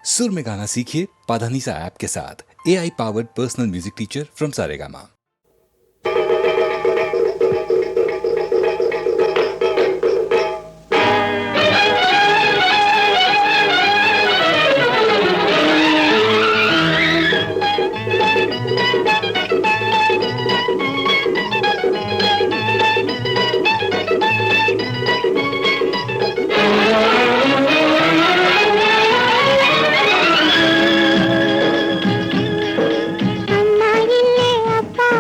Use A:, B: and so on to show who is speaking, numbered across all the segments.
A: सुर में गाना सीखिए पाधानीसा ऐप के साथ। AI powered personal music teacher from Saregama.
B: அம்மா இல்லே அப்பா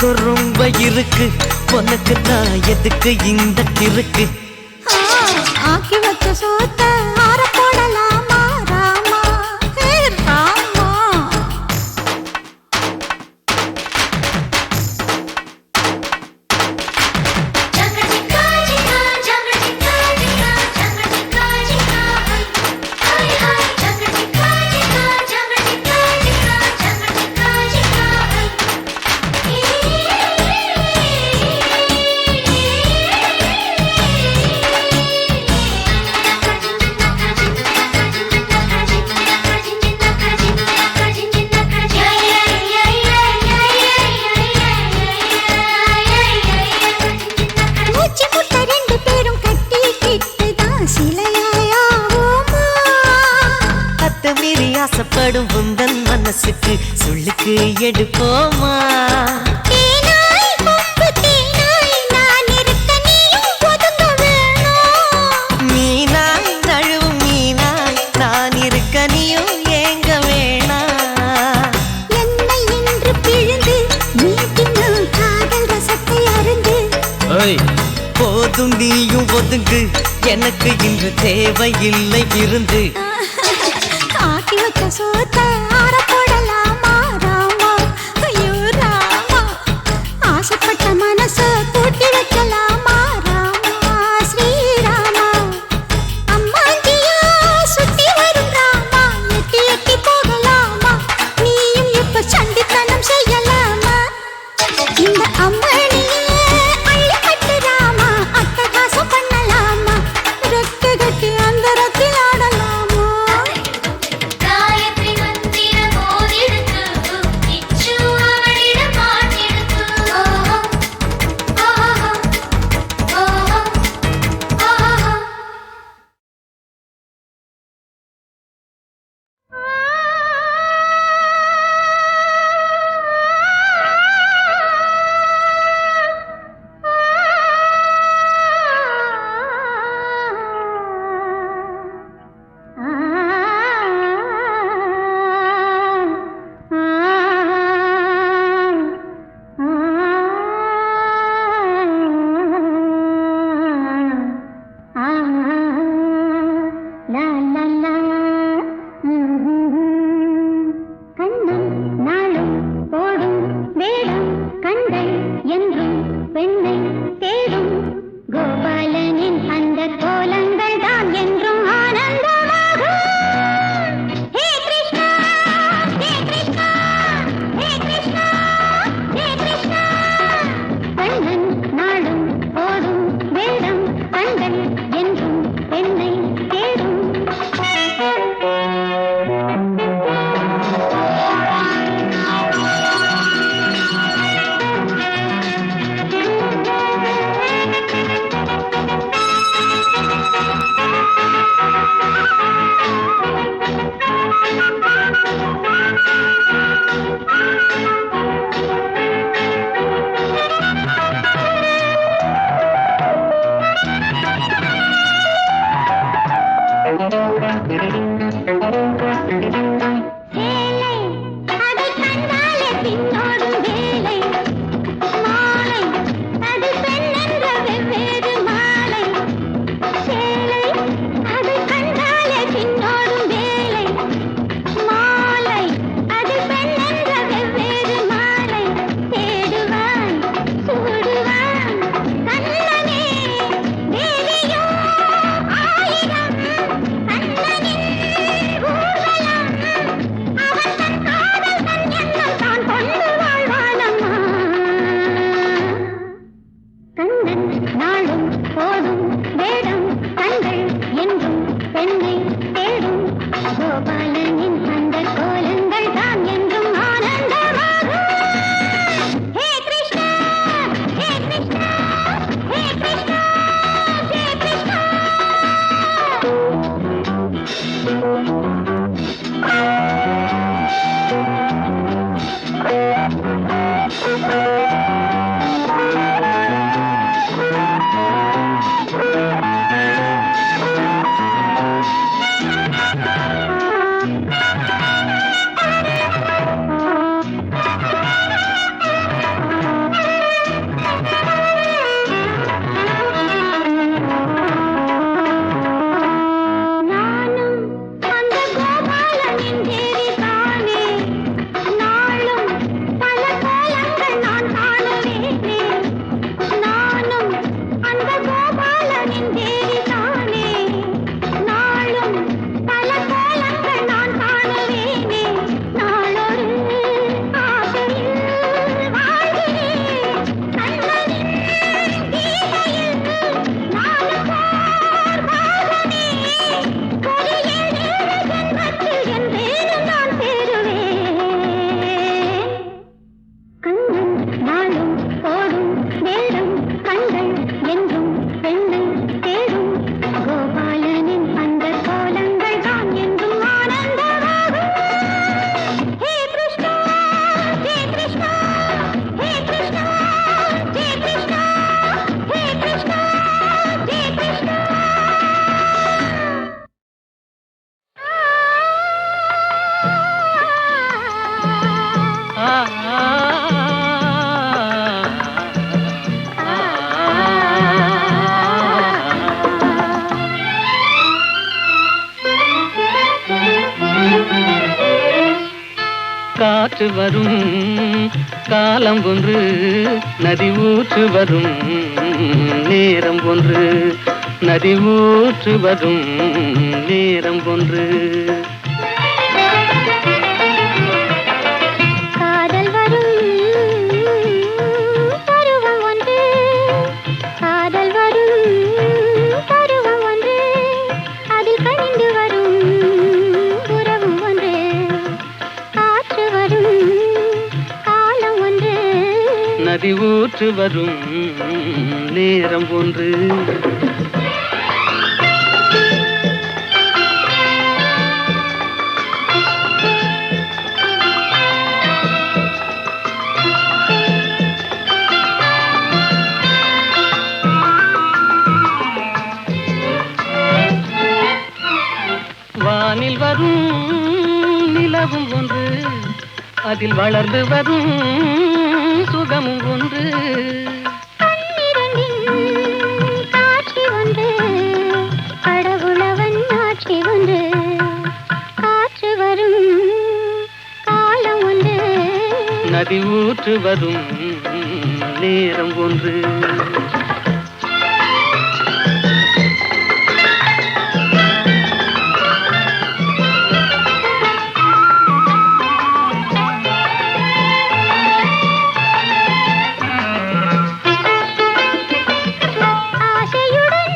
B: எனக்கும் ரொம்ப இருக்கு, உனக்கு நான் எதுக்கு இந்த கிறுக்கு?
C: ஆக்கி வச்ச சோத்த ஆற போடலாமா ராமா, ஹே ராமா.
B: ஆசைப்படும் உந்தன் மனசுக்கு சொல்லுக்கு எடுப்போமா? மீனாய் நழுவும் மீனாய் நான் இருக்க நீயும் ஏங்க வேணா?
C: என்னை இன்று பிழிந்து நீட்டினும் காதல் ரசத்தை அருந்து.
B: போதும் நீயும் ஒதுங்கு, எனக்கு இன்று தேவையில்லை இருந்து.
C: ஆக்கி வச்ச சோத்த ஆற போடலாமா ராமா, ஐயோ ராமா. ஆசைப்பட்ட மனசு பூட்டி வைக்கலாமா ராமா, ஸ்ரீராமா. அம்மாஞ்சியா சுத்தி வரும் ராமா, எட்டி எட்டி போகலாமா, நீயும் இப்ப சண்டித்தனம் செய்யலாமா? இந்த அம்மணியே அள்ளி கட்டு ராமா, அட்டகாசம் பண்ணலாமா, ரெக்க கட்டி அந்த ரத்தில் ஆடலாமா?
D: गायत्री मंत्री
B: காற்று வரும் காலம் ஒன்று நதி ஊற்று வரும் நேரம் ஒன்று நதி ஊற்று வரும் நேரம் ஒன்று
C: காதல் வரும் பருவம் ஒன்று காதல் வரும் பருவம் ஒன்று அதில் கனிந்து வரும் உறவு ஒன்று காற்று வரும் காலம் ஒன்று
B: நதி ஊற்று வரும் நேரம் ஒன்று வானில் வரும் நிலவும் ஒன்று அதில் வளர்ந்து வரும் சுகமும் ஒன்று
C: கண்ணிரண்டின் காட்சி ஒன்று கடவுளவன் ஆட்சி ஒன்று காற்று வரும் காலம் ஒன்று
B: நதி ஊற்று வரும் நேரம் ஒன்று
C: ஆசையுடன்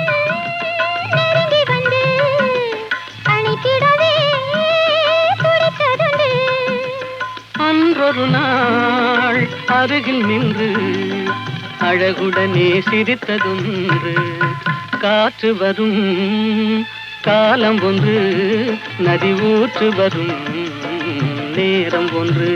C: நெருங்கி வந்து அணைத்திடவே துடித்ததுண்டு
B: அன்றொரு நாள் அருகில் நின்று அழகுடனே சிரித்ததொன்று காற்று வரும் காலம் ஒன்று நதி ஊற்று வரும் நேரம் ஒன்று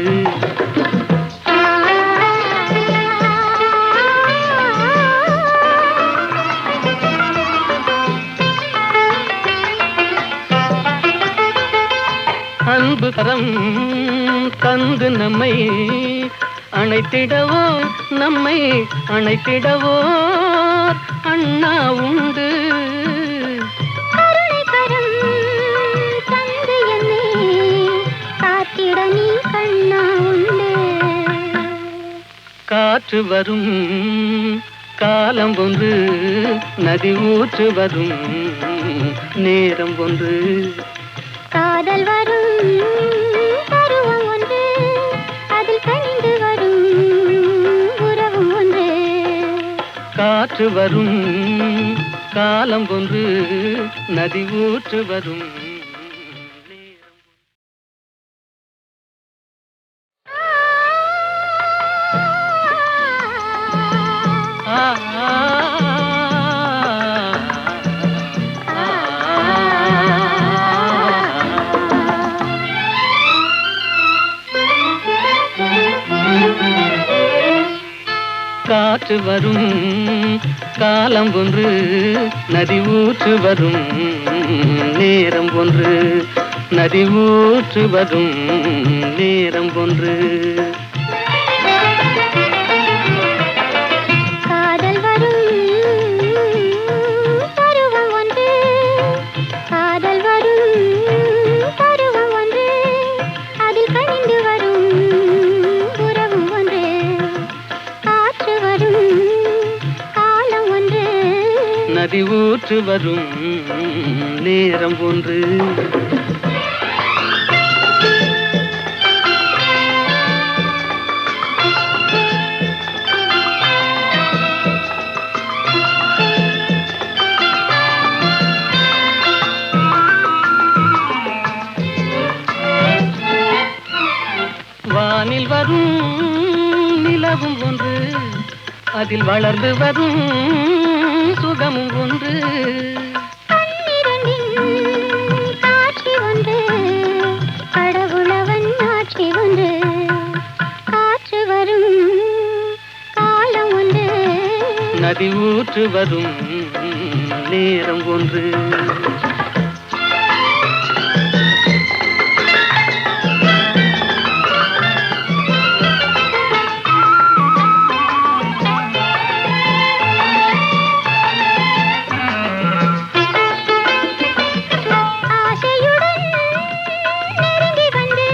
B: அன்பு கரம் தந்து நம்மை அணைத்திடவோ நம்மை அணைத்திடவோ அண்ணா உண்டு
C: கருணை கரம் தந்து என்னை காத்திட நீ கண்ணா உண்டு
B: காற்று வரும் காலம் ஒன்று நதி ஊற்று வரும் நேரம் ஒன்று
C: காதல் வரும் பருவம் ஒன்று அதில் கனிந்து வரும் உறவு ஒன்று
B: காற்று வரும் காலம் ஒன்று நதி ஊற்று வரும் நேரம் ஆ ஆ காற்று வரும் காலம் ஒன்று நதி ஊற்று வரும் நேரம் ஒன்று நதி ஊற்று வரும் நேரம் ஒன்று
C: காதல் வரும் பருவம் ஒன்று காதல் வரும் பருவம் ஒன்று அதில் கனிந்து வரும் உறவு ஒன்று காற்று வரும் காலம் ஒன்று
B: நதி ஊற்று வரும் நேரம் ஒன்று வானில் வரும் நிலவும் ஒன்று அதில் வளர்ந்து வரும் சுகமும் ஒன்று
C: கண்ணிரண்டின் காட்சி ஒன்று கடவுளவன் ஆட்சி ஒன்று காற்று வரும் காலம் ஒன்று
B: நதி ஊற்று வரும் நேரம் ஒன்று
C: ஆசையுடன் நெருங்கி வந்து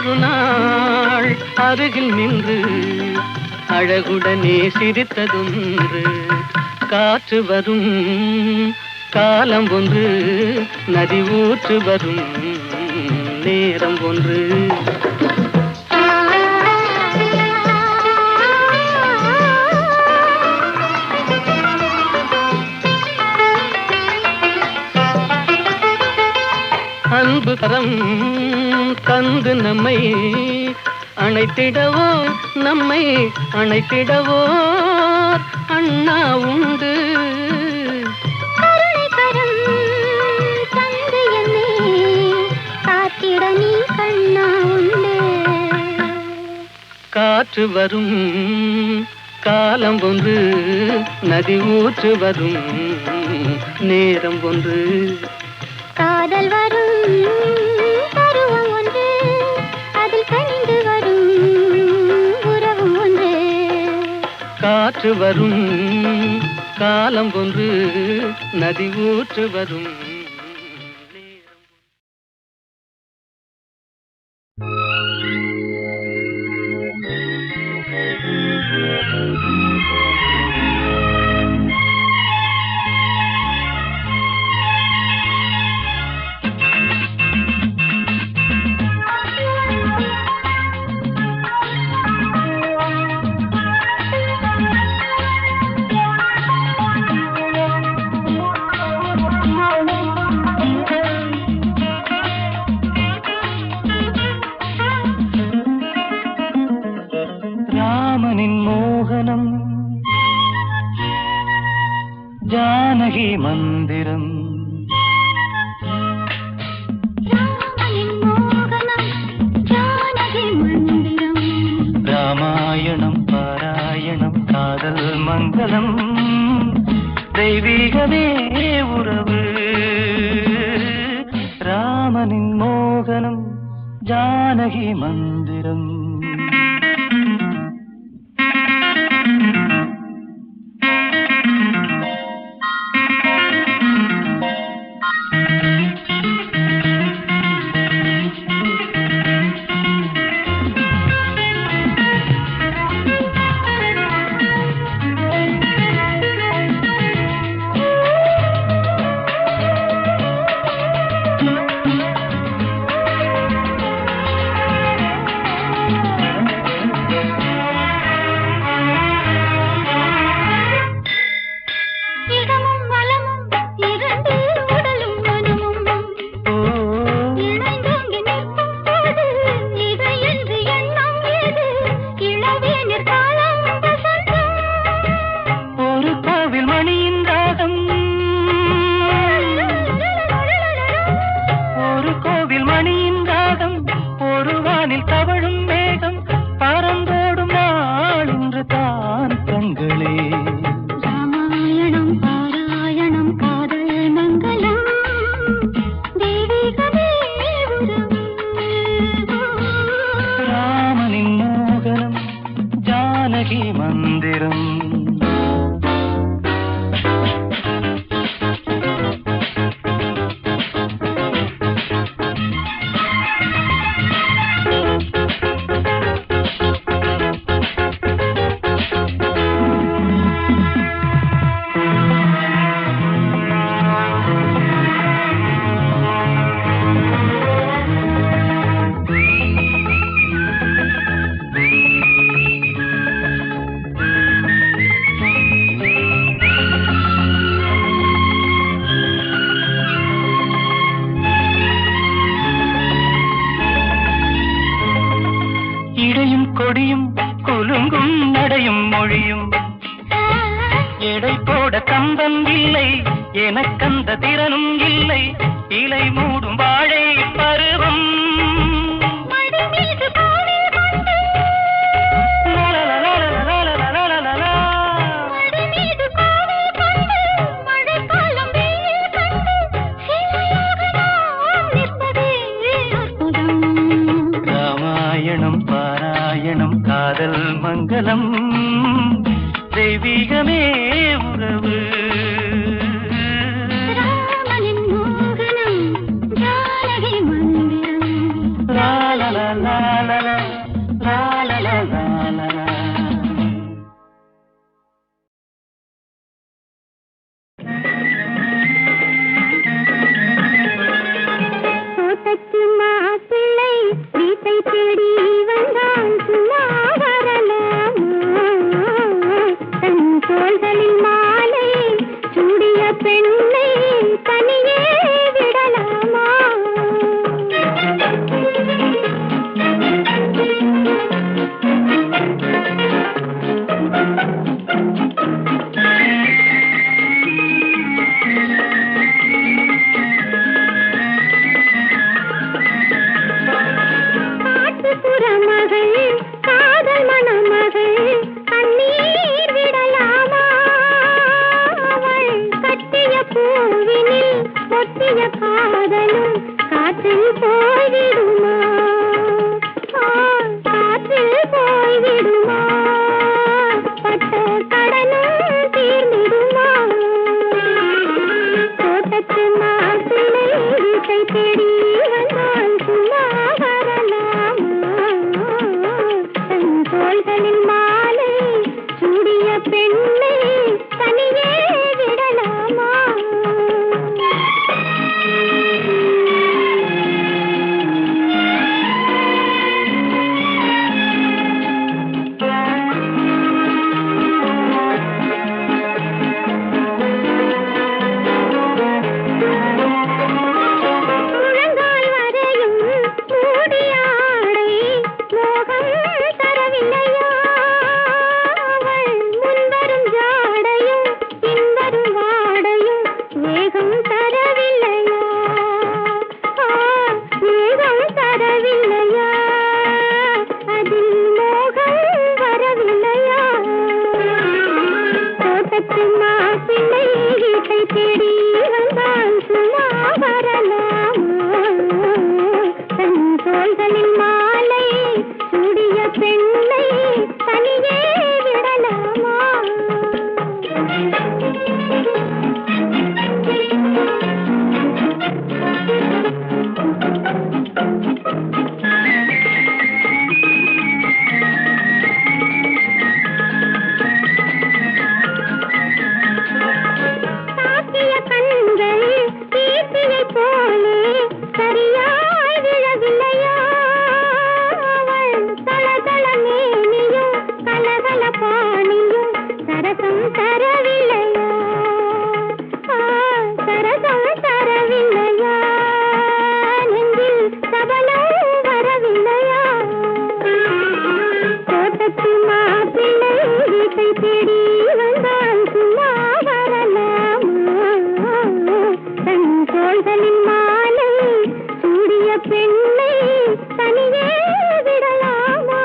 B: ஒரு நாள் அருகில் நின்று அழகுடனே சிரித்ததொன்று. காற்று வரும் காலம் ஒன்று, நதி ஊற்று வரும் நேரம் ஒன்று. அன்பு கரம் தந்து நம்மை அணைத்திடவோ, நம்மை அணைத்திடவோ அண்ணா உண்டு.
C: கருணை கரம் தந்து என்னை காத்திட நீ கண்ணா உண்டு.
B: காற்று வரும் காலம் ஒன்று, நதி ஊற்று வரும் நேரம் ஒன்று.
C: காதல் வரும் பருவம் ஒன்று, அதில் கனிந்து வரும் உறவும் ஒன்று.
B: காற்று வரும் காலம் ஒன்று, நதி ஊற்று வரும் நேரம். ராமனின் மோகனம், ஜானகி மந்திரம்.
C: ராமனின் மோகனம், ஜானகி மந்திரம்.
B: ராமாயணம் பாராயணம் காதல் மங்களம், தெய்வீகமே உறவு. ராமனின் மோகனம், ஜானகி மந்திரம்.
C: இடமும் வலமும் இரண்டு உடலும் மனமும் இணைந்தோங்கி நிற்கும் போது இதை என்று எண்ணம் ஏது? இளவேனிற் காலம் வசந்தம்.
B: ஒரு கோவில் மணியின் ராகம், ஒரு கோவில் மணியின் ராகம், ஒரு வானில் தவழும் மேகம், பறந்தோடும் நாள் இன்று தான் கண்களே.
C: ராமாயணம் பாராயணம் காதல் மங்களம், தெய்வீகமே உறவு.
B: ராமனின் மோகனம், ஜானகி மந்திரம். இடையும் கொடியும் குலுங்கும் நடையும் மொழியும், எடை போட கம்பம் இல்லை, எனக்கந்த திறனும் இல்லை. இலை மூடும் வாழை பருவம்,
C: மடி மீது காவில் கொண்டு,
B: லலலலலலலலலலலலா.
C: மடி மீது காவில் கொண்டு, மழைக்காலம் வெயில் கண்டு, சிலையாக நாம் நிற்பதே அற்புதம்.
B: ராமாயணம் பாராயணம் காதல் மங்களம், தெய்வீகமே உறவு.
C: ராமனின் மோகனம், ஜானகி மந்திரம்.
B: லா லா லா லா
C: கொத்திய காதலும் காற்றில் போய்விடுமா காற்றில் போய்விடுமா பட்ட கடனும் தீர்ந்திடுமா தோட்டத்து மாப்பிள்ளை வீட்டை தேடி வந்தால் சும்மா வரலாமா தன் தோள்களில் மாலை சூடிய பெண்ணை தனியே விடலாமா முழங்கால் வரையும் மூடிய ஆடை மோகம் தரவில்லையா அவள் முன்வரும் ஜாடையும் பின்வரும் வாடையும் வேகம் தரவில்லையா வேகம் தரவில்லையா அதில் மோகம் வரவில்லையா தோட்டத்து மாப்பிள்ளை வீட்டை தேடி வந்தால் சும்மா வரலாமா தன் தோள்களில் மாலை சூடிய பெண்ணை தனியே விடலாமா தாக்கிய கண்கள் தீட்டியைப் போலே சரியாய் விழவில்லையா அவள் தளதள மேனியும் கலகல பாணியும் சரசம் தரவில்லையா சரசம் தரவில்லையா நெஞ்சில் சபலம் வரவில்லையா தோட்டத்து மாப்பிள்ளை வீட்டை தேடி வந்தால் சும்மா வரலாமா தன் தோள்களின் மாலை சூடிய பெண்ணை தனியே விடலாமா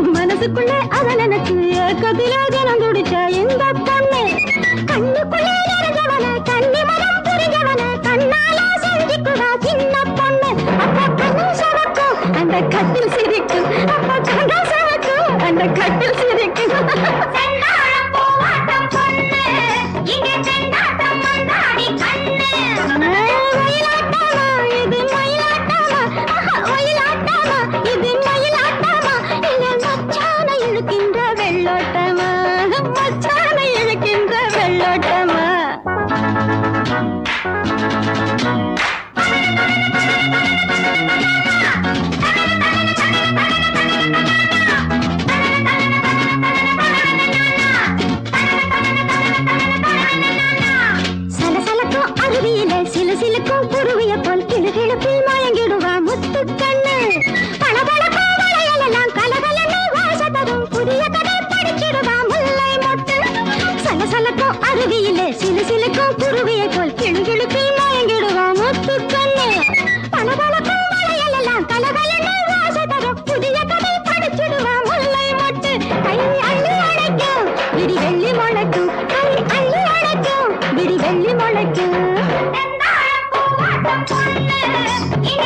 C: மனசுக்குள்ள அத நினைச்சு ஏக்கத்தில தினம் துடிச்ச இந்த பொண்ணு கண்ணுக்குள்ள நிறைஞ்சவன கண்ணி மனம் புரிஞ்சவன கண்ணால செஞ்சுக்குவா சின்ன பொண்ணு அப்ப கண்ணு சவக்கும் அந்த கட்டில் சிரிக்கும் அப்ப கண்ணு சவக்கும் அந்த கட்டில் சிரிக்கும் செந்தாழம் பூவாட்டம் பொண்ணு இங்க செந்தாட்டம் வந்தாடி கண்ணு மயிலாட்டமா இது மயிலாட்டமா மயிலாட்டமா இது மயிலாட்டமா இல்ல மச்சான இழுக்கின்ற வெள்ளோட்டமா மச்சான இழுக்கின்ற வெள்ளோட்டமா சலசலக்கும் அருவியில சிலு சிலுக்கும் குருவிய போல் கிளுகிழுப்பில் மயங்கிடுவா முத்து கண்ணு பளபளக்கும் வளையலெல்லாம் கலகலன்னு வாசத்ததும் புதிய கதை படிச்சிடுவா முல்லை மொட்டு சலசலக்கும் அருவியில சிலு சிலுக்கும் குருவிய போல் கிளுகிழுப்பில் மயங்கிடுவா முத்து கண்ணு பளபளக்கும் வளையலெல்லாம் கலகலன்னு வாசத்ததும் புதிய கதை படிச்சிடுவா முல்லை மொட்டு கை அள்ளி அடைக்கும் விடி வெள்ளி முளைக்கும் கை அள்ளி அடைக்கும் விடி வெள்ளி முளைக்கும் செந்தாழம் பூவாட்டம் பொண்ணு இங்க